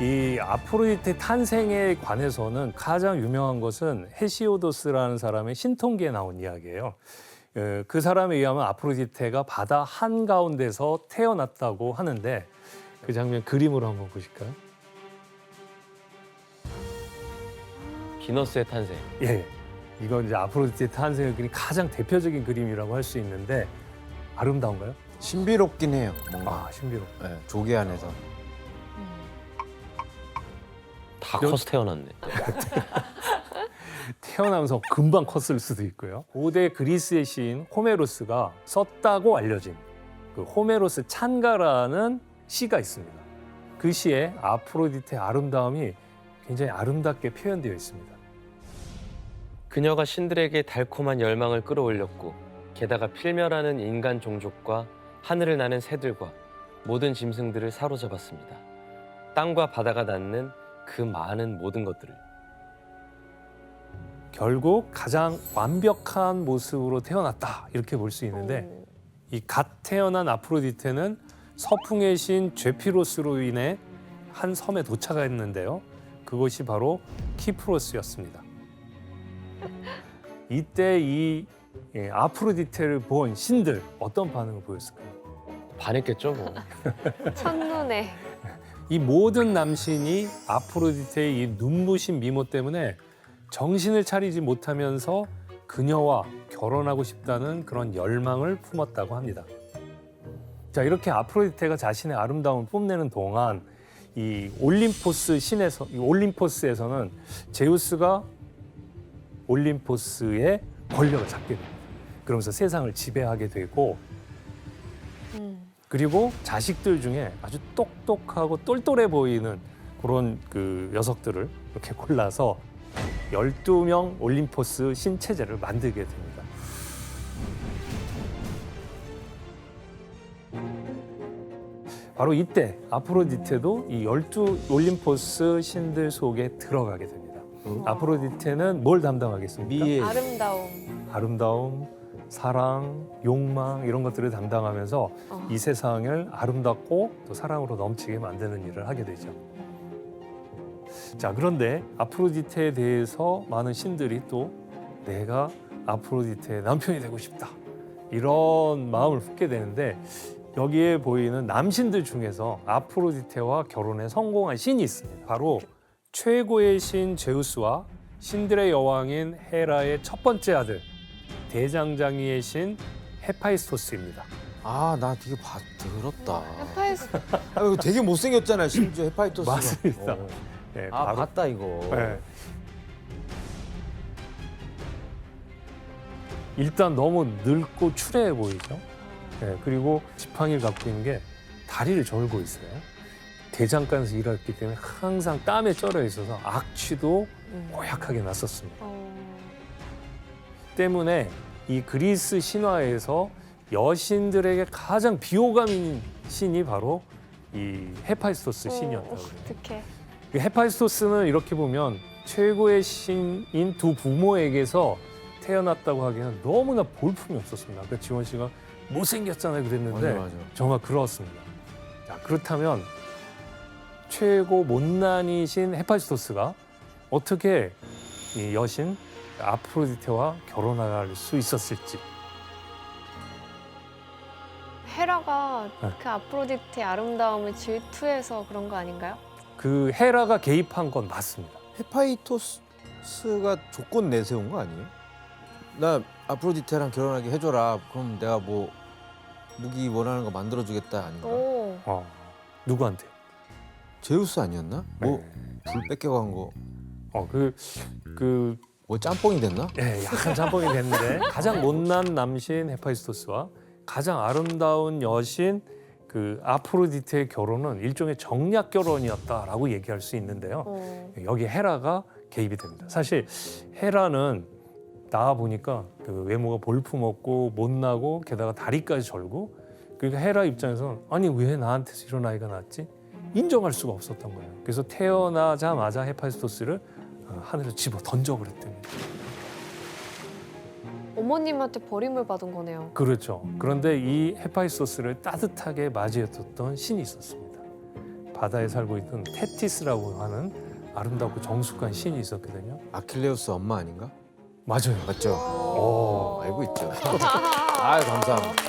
이 아프로디테 탄생에 관해서는 가장 유명한 것은 헤시오도스라는 사람의 신통기에 나온 이야기예요. 그 사람에 의하면 아프로디테가 바다 한가운데서 태어났다고 하는데 그 장면 그림으로 한번 보실까요? 비너스의 탄생. 예, 이건 이제 아프로디테 탄생을 그린 가장 대표적인 그림이라고 할 수 있는데 아름다운가요? 신비롭긴 해요. 뭔가. 아, 신비롭. 네, 조개 안에서. 다 커서 태어났네. 태어나면서 금방 컸을 수도 있고요. 고대 그리스의 시인 호메로스가 썼다고 알려진 그 호메로스 찬가라는 시가 있습니다. 그 시에 아프로디테의 아름다움이 굉장히 아름답게 표현되어 있습니다. 그녀가 신들에게 달콤한 열망을 끌어올렸고 게다가 필멸하는 인간 종족과 하늘을 나는 새들과 모든 짐승들을 사로잡았습니다. 땅과 바다가 낳는 그 많은 모든 것들을. 결국 가장 완벽한 모습으로 태어났다 이렇게 볼 수 있는데 이 갓 태어난 아프로디테는 서풍의 신 제피로스로 인해 한 섬에 도착했는데요. 그것이 바로 키프로스였습니다. 이때 이 아프로디테를 본 신들 어떤 반응을 보였을까요? 반했겠죠 뭐. 첫눈에. 이 모든 남신이 아프로디테의 이 눈부신 미모 때문에 정신을 차리지 못하면서 그녀와 결혼하고 싶다는 그런 열망을 품었다고 합니다. 자, 이렇게 아프로디테가 자신의 아름다움을 뽐내는 동안 이 올림포스에서는 제우스가 올림포스의 권력을 잡게 됩니다. 그러면서 세상을 지배하게 되고 그리고 자식들 중에 아주 똑똑하고 똘똘해 보이는 그런 그 녀석들을 이렇게 골라서 12명 올림포스 신체제를 만들게 됩니다. 바로 이때 아프로디테도 이 12 올림포스 신들 속에 들어가게 됩니다. 아프로디테는 뭘 담당하겠습니까? 미의 아름다움, 사랑, 욕망 이런 것들을 담당하면서 이 세상을 아름답고 또 사랑으로 넘치게 만드는 일을 하게 되죠. 자, 그런데 아프로디테에 대해서 많은 신들이 또 내가 아프로디테의 남편이 되고 싶다 이런 마음을 품게 되는데 여기에 보이는 남신들 중에서 아프로디테와 결혼에 성공한 신이 있습니다. 바로 최고의 신 제우스와 신들의 여왕인 헤라의 첫 번째 아들 대장장이의 신 헤파이스토스입니다. 아, 나 되게 들었다. 헤파이스. 아, 이거 되게 못생겼잖아요, 심지어 헤파이토스가. 맞습니다. 네, 아, 봤다 이거. 네. 일단 너무 늙고 추레해 보이죠. 네, 그리고 지팡이를 갖고 있는 게 다리를 절고 있어요. 대장간에서 일했기 때문에 항상 땀에 쩔어 있어서 악취도 고약하게 났었습니다. 때문에 이 그리스 신화에서 여신들에게 가장 비호감인 신이 바로 이 헤파이스토스 신이었다고 그래요. 어떡해. 이 헤파이스토스는 이렇게 보면 최고의 신인 두 부모에게서 태어났다고 하기에는 너무나 볼품이 없었습니다. 아까 지원 씨가 못생겼잖아요 그랬는데 맞아. 정말 그렇습니다. 자, 그렇다면 최고 못난이신 헤파이스토스가 어떻게 이 여신 아프로디테와 결혼할 수 있었을지. 헤라가 네. 그 아프로디테의 아름다움을 질투해서 그런 거 아닌가요? 그 헤라가 개입한 건 맞습니다. 헤파이토스가 조건 내세운 거 아니에요? 나 아프로디테랑 결혼하게 해줘라. 그럼 내가 뭐 무기 원하는 거 만들어주겠다 아닌가? 오. 누구한테? 제우스 아니었나? 뭐 불 뺏겨간 거. 뭐 짬뽕이 됐나? 예, 약간 짬뽕이 됐는데 가장 못난 남신 헤파이스토스와 가장 아름다운 여신 그 아프로디테의 결혼은 일종의 정략 결혼이었다라고 얘기할 수 있는데요. 여기 헤라가 개입이 됩니다. 사실 헤라는 나와 보니까 그 외모가 볼품없고 못나고 게다가 다리까지 절고 그러니까 헤라 입장에서는 아니 왜 나한테서 이런 아이가 낳았지? 인정할 수가 없었던 거예요. 그래서 태어나자마자 헤파이스토스를 하늘에 집어 던져버렸답니다. 어머님한테 버림을 받은 거네요. 그렇죠. 그런데 이 헤파이스토스를 따뜻하게 맞이해줬던 신이 있었습니다. 바다에 살고 있던 테티스라고 하는 아름답고 정숙한 신이 있었거든요. 아킬레우스 엄마 아닌가? 맞아요. 맞죠? 오. 알고 있죠. 아유 감사합니다.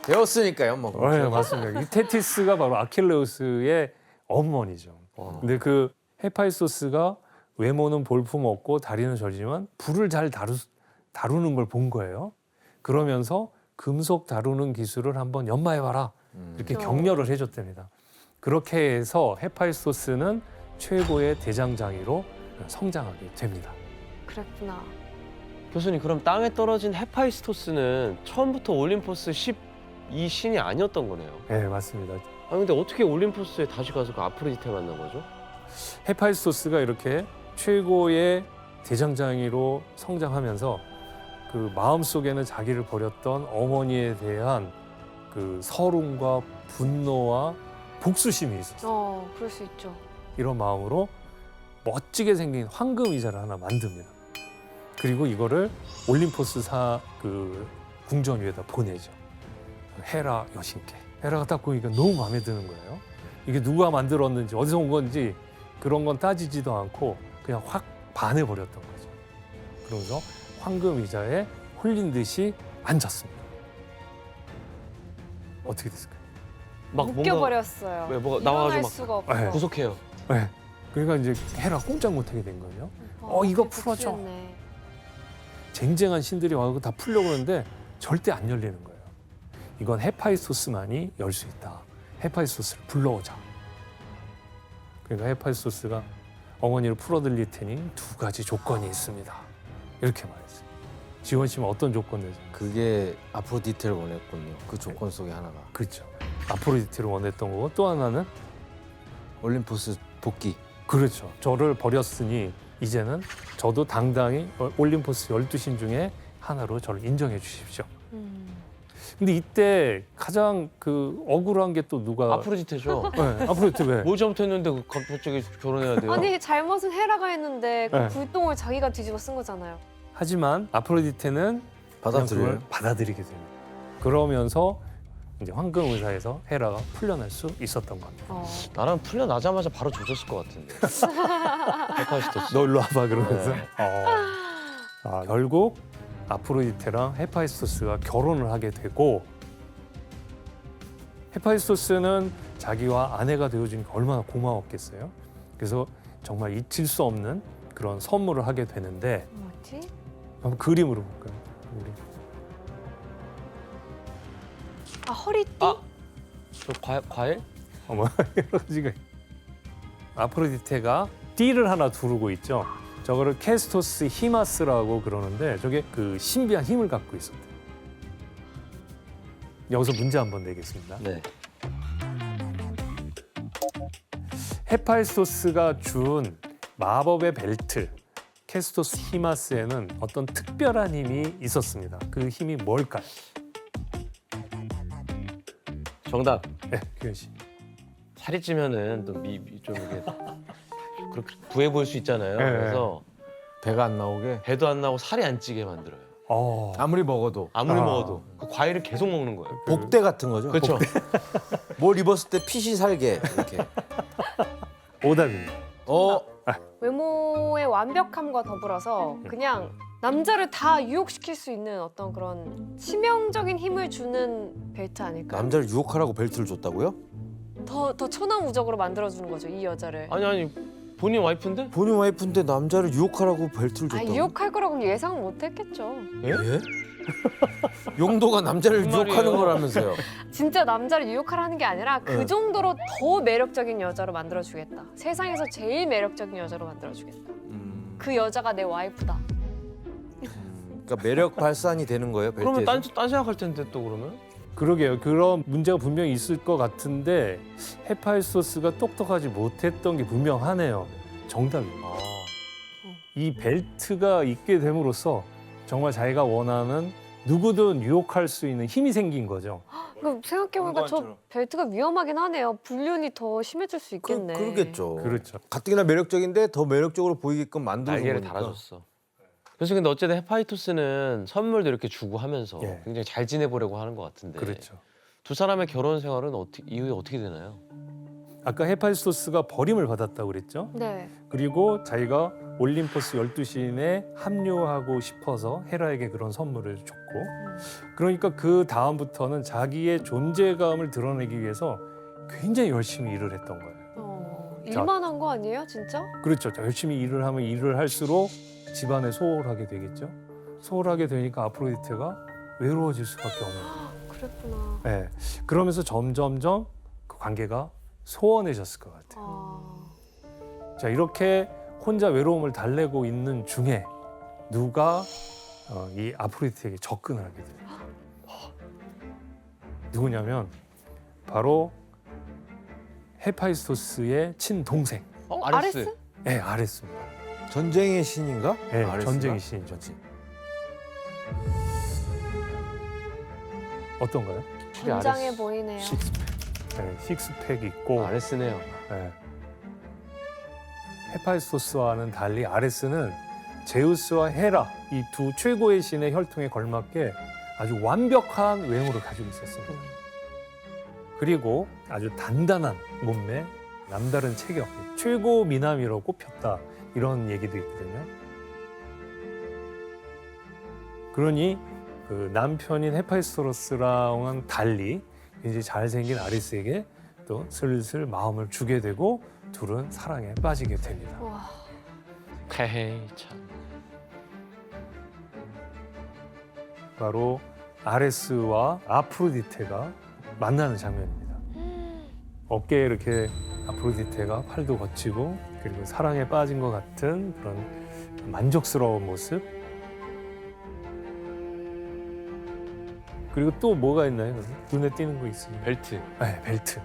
배웠으니까요, 뭐. 네, 맞습니다. 이 테티스가 바로 아킬레우스의 어머니죠. 근데 그 헤파이스토스가 외모는 볼품 없고 다리는 절지만 불을 잘 다루는 걸 본 거예요. 그러면서 금속 다루는 기술을 한번 연마해봐라. 이렇게 격려를 해줬답니다. 그렇게 해서 헤파이스토스는 최고의 대장장이로 성장하게 됩니다. 그랬구나. 교수님 그럼 땅에 떨어진 헤파이스토스는 처음부터 올림포스 12신이 아니었던 거네요. 네, 맞습니다. 아니 근데 어떻게 올림포스에 다시 가서 그 아프로디테 만난 거죠? 헤파이스토스가 이렇게 최고의 대장장이로 성장하면서 그 마음속에는 자기를 버렸던 어머니에 대한 그 서름과 분노와 복수심이 있었어요. 그럴 수 있죠. 이런 마음으로 멋지게 생긴 황금 의자를 하나 만듭니다. 그리고 이거를 올림포스 그 궁전 위에다 보내죠. 헤라 여신께. 헤라가 딱 보니까 너무 마음에 드는 거예요. 이게 누가 만들었는지 어디서 온 건지 그런 건 따지지도 않고 그냥 확 반해버렸던 거죠. 그러면서 황금 의자에 홀린 듯이 앉았습니다. 어떻게 됐을까요? 막 뭔가 묶여버렸어요. 왜 뭐가 일어날 나와가지고 막 수가 없어. 네. 구속해요. 네. 그러니까 이제 헤라 꼼짝 못하게 된 거예요. 이거 그게 풀어줘. 복수였네. 쟁쟁한 신들이 와서 다 풀려고 하는데 절대 안 열리는 거예요. 이건 헤파이스토스만이 열 수 있다. 헤파이스토스를 불러오자. 그러니까 헤파이스토스가 어머니를 풀어드릴 테니 두 가지 조건이 있습니다. 이렇게 말했어요. 지원 씨는 어떤 조건 내죠? 그게 아프로디테를 원했군요. 그 조건 속에 하나가 그렇죠. 아프로디테를 원했던 거고 또 하나는 올림포스 복귀. 그렇죠. 저를 버렸으니 이제는 저도 당당히 올림포스 12신 중에 하나로 저를 인정해 주십시오. 근데 이때 가장 그 억울한 게 또 누가 아프로디테죠. 네, 아프로디테 왜? 뭘 잘못했는데 그 갑자기 결혼해야 돼요? 아니 잘못은 헤라가 했는데 그 네. 불똥을 자기가 뒤집어 쓴 거잖아요. 하지만 아프로디테는 그냥 받아들여요. 그걸 받아들이게 됩니다. 그러면서 이제 황금 의사에서 헤라가 풀려날 수 있었던 겁니다. 나랑 풀려나자마자 바로 조졌을 것 같은데. 헤파이스토스. 너 일로 와봐 그러면서. 네. 결국 아프로디테랑 헤파이스토스가 결혼을 하게 되고 헤파이스토스는 자기와 아내가 되어주니까 얼마나 고마웠겠어요. 그래서 정말 잊힐 수 없는 그런 선물을 하게 되는데 뭐지? 한번 그림으로 볼까요? 우리. 허리띠? 저 과일? 어머 여러 가지가 아프로디테가 띠를 하나 두르고 있죠. 저거를 캐스토스 히마스라고 그러는데 저게 그 신비한 힘을 갖고 있었대요. 여기서 문제 한번 내겠습니다. 네. 헤파이스토스가 준 마법의 벨트 캐스토스 히마스에는 어떤 특별한 힘이 있었습니다. 그 힘이 뭘까요? 정답. 네, 규현 씨. 살이 찌면은 또 좀 이게 그렇게 부해 보일 수 있잖아요. 네. 그래서 배가 안 나오게 배도 안 나고 살이 안 찌게 만들어요. 아무리 먹어도 아무리 아. 먹어도 그 과일을 계속 먹는 거예요. 복대 같은 거죠. 그렇죠. 뭘 입었을 때 핏이 살게 이렇게. 오답입니다. 외모의 완벽함과 더불어서 그냥 남자를 다 유혹시킬 수 있는 어떤 그런 치명적인 힘을 주는 벨트 아닐까요? 남자를 유혹하라고 벨트를 줬다고요? 더 천하무적으로 만들어주는 거죠, 이 여자를. 아니 본인 와이프인데? 본인 와이프인데 남자를 유혹하라고 벨트를 줬다고? 유혹할 거라고 예상은 못했겠죠. 예? 용도가 남자를 무슨 유혹하는 말이에요? 거라면서요. 진짜 남자를 유혹하라는 게 아니라 그 네. 정도로 더 매력적인 여자로 만들어주겠다. 세상에서 제일 매력적인 여자로 만들어주겠다. 그 여자가 내 와이프다. 그러니까 매력 발산이 되는 거예요, 벨트에서? 그러면 딴 생각할 텐데 또 그러면? 그러게요. 그런 문제가 분명히 있을 것 같은데 헤파이스토스가 똑똑하지 못했던 게 분명하네요. 정답입니다. 이 벨트가 있게 됨으로써 정말 자기가 원하는 누구든 유혹할 수 있는 힘이 생긴 거죠. 그러니까 생각해보니까 저 벨트가 위험하긴 하네요. 불륜이 더 심해질 수 있겠네. 그러겠죠. 그렇죠. 가뜩이나 매력적인데 더 매력적으로 보이게끔 만들어 날개를 놓으니까. 달아줬어. 그래서 근데 어쨌든 헤파이토스는 선물도 이렇게 주고 하면서 예. 굉장히 잘 지내보려고 하는 것 같은데 그렇죠. 두 사람의 결혼 생활은 이후에 어떻게 되나요? 아까 헤파이스토스가 버림을 받았다고 그랬죠. 네. 그리고 자기가 올림포스 12신에 합류하고 싶어서 헤라에게 그런 선물을 줬고, 그러니까 그 다음부터는 자기의 존재감을 드러내기 위해서 굉장히 열심히 일을 했던 거예요. 일만 한 거 아니에요, 진짜? 그렇죠. 열심히 일을 하면 일을 할수록 집안에 소홀하게 되겠죠. 소홀하게 되니까 아프로디테가 외로워질 수밖에 없는 거예요. 그랬구나. 네. 그러면서 점점점 그 관계가 소원해졌을 것 같아요. 자, 이렇게 혼자 외로움을 달래고 있는 중에 누가 이 아프로디테에게 접근을 하게 돼요. 누구냐면 바로 헤파이스토스의 친동생. 아레스? 네, 아레스입니다. 전쟁의 신인가? 네, 아레스가? 전쟁의 신이죠. 어떤가요? 굉장해 보이네요. 네, 식스팩 있고 아레스네요. 네. 헤파이스토스와는 달리 아레스는 제우스와 헤라 이 두 최고의 신의 혈통에 걸맞게 아주 완벽한 외모를 가지고 있었습니다. 그리고 아주 단단한 몸매, 남다른 체격, 최고 미남이라고 꼽혔다 이런 얘기도 있거든요. 그러니 그 남편인 헤파이스토스랑은 달리 이제 잘생긴 아레스에게 또 슬슬 마음을 주게 되고 둘은 사랑에 빠지게 됩니다. 와, 헤헤 참. 바로 아레스와 아프로디테가 만나는 장면입니다. 어깨에 이렇게 아프로디테가 팔도 거치고 그리고 사랑에 빠진 것 같은 그런 만족스러운 모습. 그리고 또 뭐가 있나요? 눈에 띄는 거 있습니다. 벨트. 네, 벨트.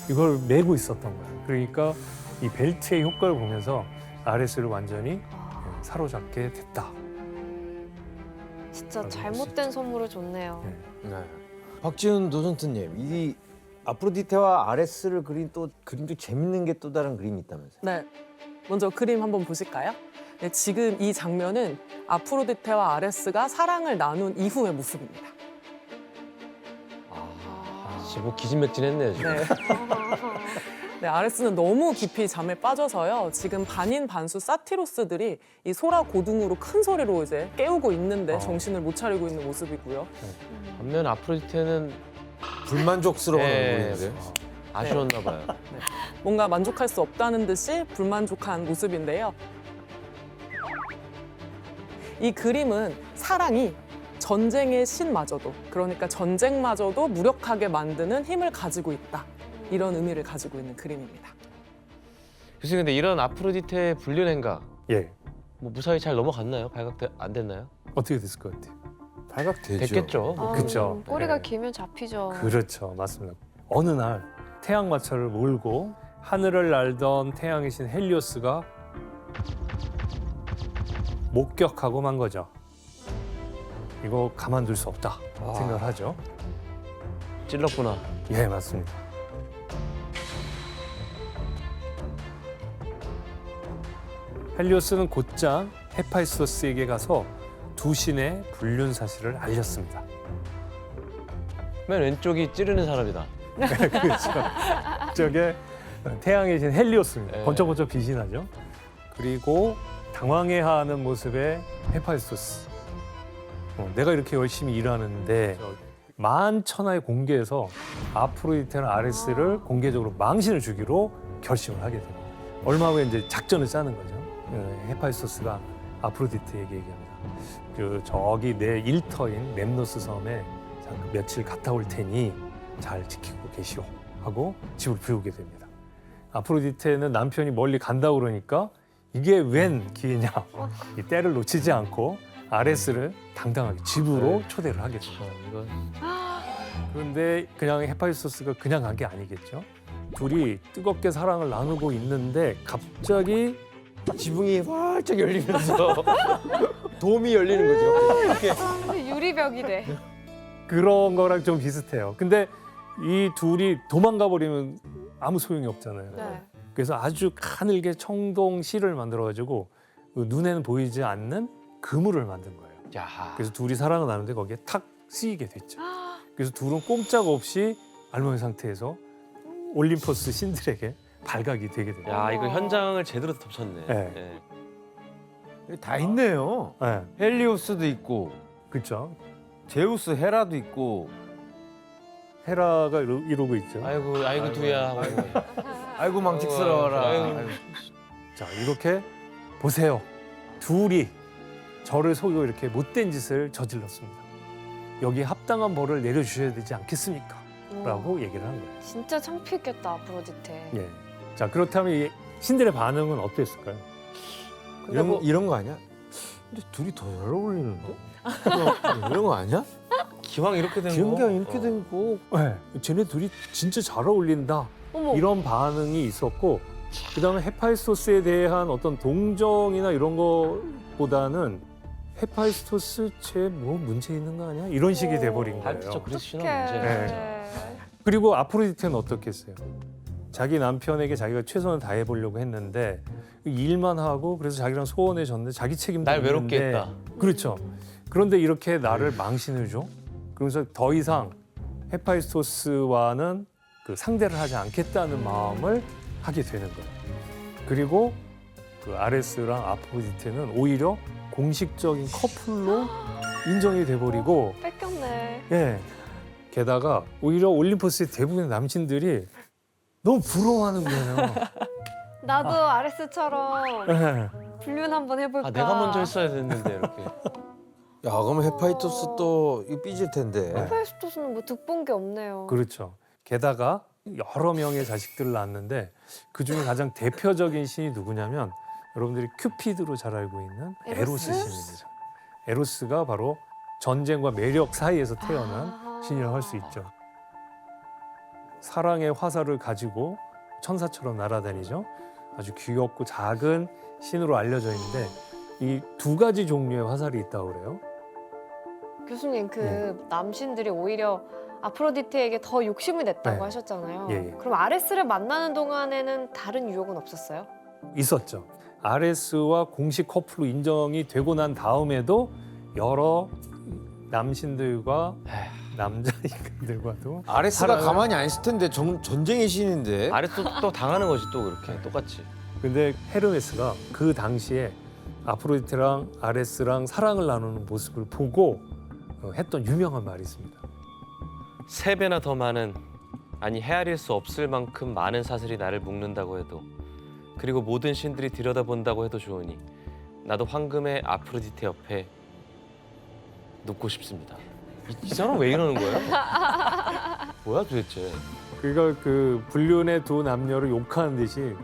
이걸 메고 있었던 거예요. 그러니까 이 벨트의 효과를 보면서 아레스를 완전히 사로잡게 됐다. 진짜 수 잘못된 선물을 줬네요. 네. 네. 박지훈 도슨트님, 이 아프로디테와 아레스를 그린 또 그림도 재밌는 게 또 다른 그림이 있다면서요? 네, 먼저 그림 한번 보실까요? 네, 지금 이 장면은 아프로디테와 아레스가 사랑을 나눈 이후의 모습입니다. 뭐 기진맥진했네요 지금. 네. 네, 아레스는 너무 깊이 잠에 빠져서요. 지금 반인 반수 사티로스들이 이 소라 고둥으로 큰 소리로 이제 깨우고 있는데 정신을 못 차리고 있는 모습이고요. 반면 아프로디테는 불만족스러운 네. 얼굴인데. 아쉬웠나 봐요. 뭔가 만족할 수 없다는 듯이 불만족한 모습인데요. 이 그림은 사랑이 전쟁의 신마저도, 그러니까 전쟁마저도 무력하게 만드는 힘을 가지고 있다. 이런 의미를 가지고 있는 그림입니다. 교수님 근데 이런 아프로디테의 불륜 행각 예. 뭐 무사히 잘 넘어갔나요? 발각 안 됐나요? 어떻게 됐을 것 같아요? 발각되죠. 됐겠죠. 뭐. 그쵸. 꼬리가 네. 길면 잡히죠. 그렇죠. 맞습니다. 어느 날 태양마차를 몰고 하늘을 날던 태양의 신 헬리오스가 목격하고 만 거죠. 이거 가만둘 수 없다 생각을 하죠. 찔렀구나. 예, 맞습니다. 헬리오스는 곧장 헤파이스토스에게 가서 두 신의 불륜 사실을 알렸습니다. 맨 왼쪽이 찌르는 사람이다. 그렇죠. 저게 태양의 신 헬리오스입니다. 네. 번쩍번쩍 빛이 나죠. 그리고 당황해하는 모습의 헤파이스토스. 내가 이렇게 열심히 일하는데 만천하의 공개에서 아프로디테나 아레스를 공개적으로 망신을 주기로 결심을 하게 됩니다. 얼마 후에 이제 작전을 짜는 거죠. 헤파이스토스가 아프로디테에게 얘기합니다. 저기 내 일터인 렘노스 섬에 잠깐 며칠 갔다 올 테니 잘 지키고 계시오 하고 집을 비우게 됩니다. 아프로디테는 남편이 멀리 간다고 그러니까 이게 웬 기회냐. 이 때를 놓치지 않고 아레스를 당당하게 집으로 초대를 하게 됩니다. 이건 그런데 그냥 헤파이스토스가 그냥 간 게 아니겠죠. 둘이 뜨겁게 사랑을 나누고 있는데 갑자기 지붕이 활짝 열리면서 돔이 열리는 거죠. 이렇게. 유리벽이 돼. 그런 거랑 좀 비슷해요. 근데 이 둘이 도망가 버리면 아무 소용이 없잖아요. 네. 그래서 아주 가늘게 청동실을 만들어가지고 눈에는 보이지 않는 그물을 만든 거예요. 야. 그래서 둘이 사랑을 나누는데 거기에 탁 쓰이게 됐죠. 그래서 둘은 꼼짝없이 알몸의 상태에서 올림포스 신들에게 발각이 되게 돼요. 야, 이거 현장을 제대로 덮쳤네. 네. 예. 다 있네요. 네, 헬리오스도 있고 그렇죠. 제우스, 헤라도 있고. 헤라가 이러고 있죠. 아이고 두야 하고. 아이고 망측스러워라. 아이고. 아이고. 자, 이렇게 보세요. 둘이 저를 속이고 이렇게 못된 짓을 저질렀습니다. 여기에 합당한 벌을 내려주셔야 되지 않겠습니까? 라고 얘기를 한 거예요. 진짜 창피했겠다 아프로디테. 예. 자, 그렇다면 이 신들의 반응은 어땠을까요? 근데 뭐 이런 거 아니야? 근데 둘이 더 잘 어울리는데? 이런 거 아니야? 기왕 이렇게 된 거. 기억이 이렇게 되고. 네. 쟤네 둘이 진짜 잘 어울린다. 어머 이런 반응이 있었고, 그다음에 헤파이스토스에 대한 어떤 동정이나 이런 거보다는 헤파이스토스 쟤 뭐 문제 있는 거 아니야? 이런 식이 돼버린 거예요. 그렇죠. 그래서 신화 어떡해. 문제. 네. 그리고 아프로디테는 어떻게 했어요? 자기 남편에게 자기가 최선을 다해보려고 했는데 일만 하고 그래서 자기랑 소원해졌는데 자기 책임도 날 외롭게 있는데 했다. 그렇죠. 그런데 이렇게 나를 망신을 줘? 그러면서 더 이상 헤파이스토스와는 그 상대를 하지 않겠다는 마음을 하게 되는 거예요. 그리고 그 아레스랑 아프로디테는 오히려 공식적인 커플로 인정이 돼버리고 뺏겼네. 예. 게다가 오히려 올림포스의 대부분의 남친들이 너무 부러워하는 거예요. 나도 아레스처럼 예. 불륜 한번 해볼까. 아, 내가 먼저 했어야 됐는데 이렇게. 야, 그럼 헤파이토스 또 이거 삐질 텐데. 헤파이스토스는 뭐 득본 게 없네요. 그렇죠. 게다가 여러 명의 자식들을 낳았는데 그 중에 가장 대표적인 신이 누구냐면 여러분들이 큐피드로 잘 알고 있는 에로스? 에로스 신입니다. 에로스가 바로 전쟁과 매력 사이에서 태어난 아. 신이라고 할 수 있죠. 사랑의 화살을 가지고 천사처럼 날아다니죠. 아주 귀엽고 작은 신으로 알려져 있는데 이 두 가지 종류의 화살이 있다고 그래요. 교수님 그 네. 남신들이 오히려 아프로디테에게 더 욕심을 냈다고 네. 하셨잖아요. 예, 예. 그럼 아레스를 만나는 동안에는 다른 유혹은 없었어요? 있었죠. 아레스와 공식 커플로 인정이 되고 난 다음에도 여러 남신들과 남자 인간들과도 아레스가 사랑을- 가만히 안 있을 텐데 전쟁의 신인데. 아래 또 당하는 거지 또 그렇게 똑같이. 근데 헤르메스가 그 당시에 아프로디테랑 아레스랑 사랑을 나누는 모습을 보고 했던 유명한 말이 있습니다. 3배나 더 많은, 아니 헤아릴 수 없을 만큼 많은 사슬이 나를 묶는다고 해도, 그리고 모든 신들이 들여다본다고 해도 좋으니 나도 황금의 아프로디테 옆에 눕고 싶습니다. 이 사람 왜 이러는 거야? 뭐야 도대체? 그러니까 그 불륜의 두 남녀를 욕하는 듯이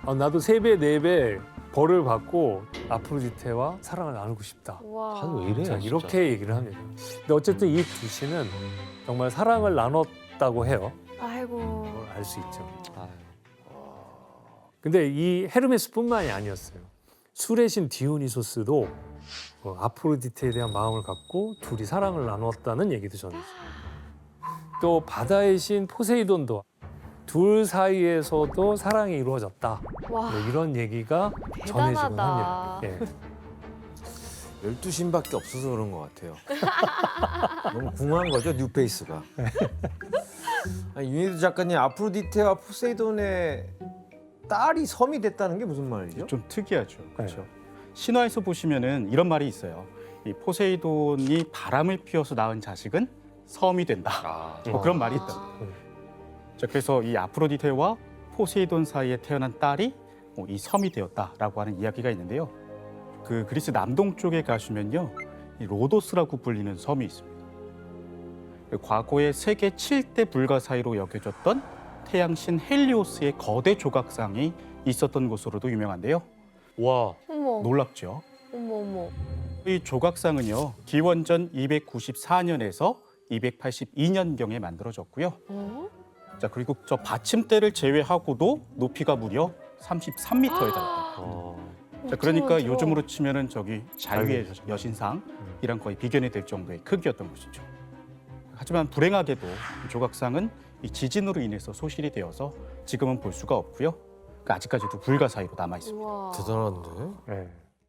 나도 3배, 4배 벌을 받고 아프로디테와 사랑을 나누고 싶다. 와. 다들 왜 이래요? 자, 진짜. 이렇게 얘기를 합니다. 근데 어쨌든 이 두 신은 정말 사랑을 나눴다고 해요. 아이고. 그걸 알 수 있죠. 아, 근데 이 헤르메스뿐만이 아니었어요. 술의 신 디오니소스도 아프로디테에 대한 마음을 갖고 둘이 사랑을 나눴다는 얘기도 전해져요. 또 바다의 신 포세이돈도 둘 사이에서도 사랑이 이루어졌다. 와. 뭐 이런 얘기가 전해지곤 대단하다. 합니다. 예. 12신밖에 없어서 그런 것 같아요. 너무 궁한 거죠, 뉴페이스가. 아니, 유니드 작가님, 아프로디테와 포세이돈의 딸이 섬이 됐다는 게 무슨 말이죠? 좀 특이하죠. 그렇죠. 신화에서 보시면은 이런 말이 있어요. 이 포세이돈이 바람을 피워서 낳은 자식은 섬이 된다. 아, 뭐 그런 말이 있다. 자, 그래서 이 아프로디테와 포세이돈 사이에 태어난 딸이 이 섬이 되었다라고 하는 이야기가 있는데요. 그 그리스 남동쪽에 가시면요, 이 로도스라고 불리는 섬이 있습니다. 과거에 세계 7대 불가사의로 여겨졌던 태양신 헬리오스의 거대 조각상이 있었던 곳으로도 유명한데요. 와, 어머. 놀랍죠? 어머. 이 조각상은요, 기원전 294년에서 282년경에 만들어졌고요. 어? 자, 그리고 저 받침대를 제외하고도 높이가 무려 33m에 달합니다. 자, 그러니까 엄청 요즘으로 치면은 저기 자유의 여신상이랑 거의 비견이 될 정도의 크기였던 것이죠. 하지만 불행하게도 이 조각상은 이 지진으로 인해서 소실이 되어서 지금은 볼 수가 없고요. 아직까지도 불가사의로 남아 있습니다. 우와. 대단한데? 예.